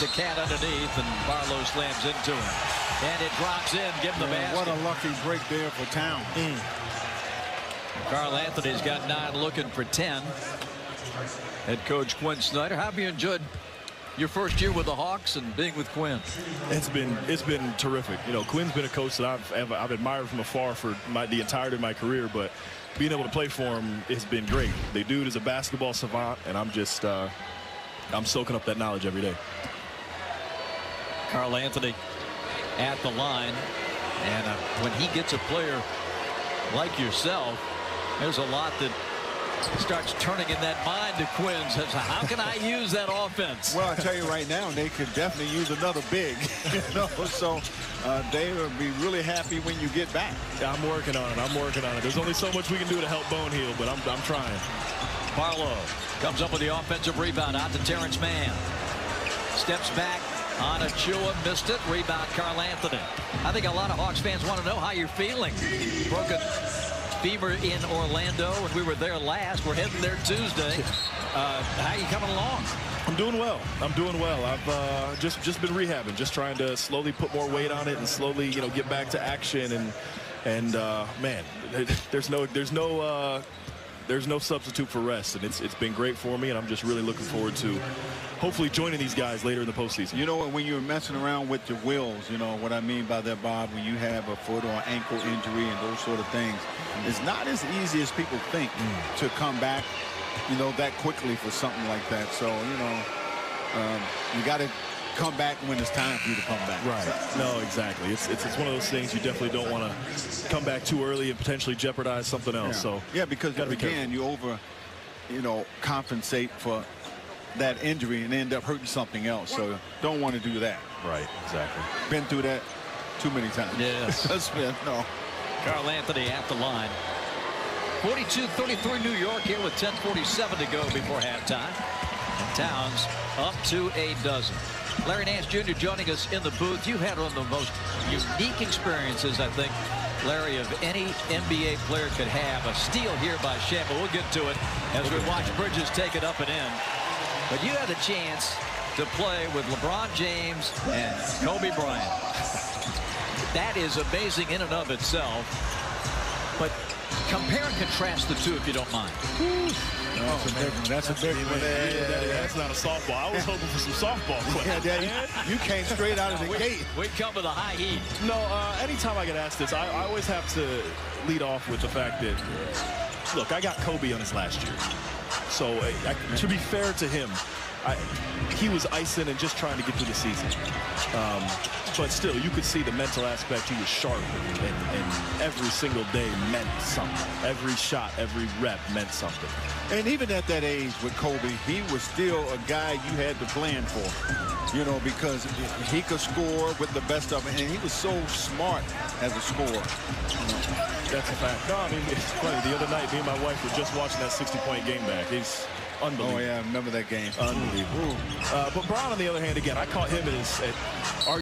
to Cat underneath, and Barlow slams into him. And it drops in, give him the basket. What a lucky break there for Towns. Carl Anthony's got 9, looking for 10. Head coach Quinn Snyder, how have you enjoyed your first year with the Hawks and being with Quinn? It's been terrific. You know, Quinn's been a coach that I've admired from afar for the entirety of my career, but being able to play for him has been great. The dude is a basketball savant, and I'm just I'm soaking up that knowledge every day. Carl Anthony at the line, and when he gets a player like yourself, there's a lot that starts turning in that mind to Quinn's. How can I use that offense? Well, I tell you right now, they could definitely use another big. So they will be really happy when you get back. Yeah, I'm working on it. There's only so much we can do to help Bone heal, but I'm trying. Barlow comes up with the offensive rebound out to Terrence Mann. Steps back on Achua, missed it. Rebound Carl Anthony. I think a lot of Hawks fans want to know how you're feeling. Broken fever in Orlando, and we were there last. We're heading there Tuesday. How are you coming along? I'm doing well. I've just been rehabbing, just trying to slowly put more weight on it and slowly, get back to action. And man, there's no substitute for rest, and it's been great for me, and I'm just really looking forward to hopefully joining these guys later in the postseason. You know, when you're messing around with your wills, you know what I mean by that, Bob, when you have a foot or ankle injury and those sort of things, it's not as easy as people think to come back, that quickly for something like that. So, you got to come back when it's time for you to come back. Right. No, exactly. It's one of those things you definitely don't want to come back too early and potentially jeopardize something else. Yeah. So because again, you over, compensate for that injury and end up hurting something else. So don't want to do that. Right. Exactly. Been through that too many times. Yes. No. Carl Anthony at the line. 42-33 New York here with 10:47 to go before halftime. And Towns up to a dozen. Larry Nance Jr. joining us in the booth. You had one of the most unique experiences, I think, Larry, of any NBA player could have. A steal here by Shambo. We'll get to it as we watch Bridges take it up and in. But you had the chance to play with LeBron James and Kobe Bryant. That is amazing in and of itself. But compare and contrast the two, if you don't mind. That's a big one. That's not a softball. I was hoping for some softball questions. Yeah, Daddy, you came straight out of the gate. We come with a high heat. No, anytime I get asked this, I always have to lead off with the fact that, look, I got Kobe on his last year. So to be fair to him, he was icing and just trying to get through the season. But still, you could see the mental aspect. He was sharp, and every single day meant something. Every shot, every rep meant something. And even at that age with Kobe, he was still a guy you had to plan for, because he could score with the best of it, and he was so smart as a scorer. That's a fact. No, I mean, it's funny. The other night, me and my wife were just watching that 60-point game back. He's unbelievable. Oh, yeah, I remember that game. Unbelievable. But Brown, on the other hand, again, I caught him at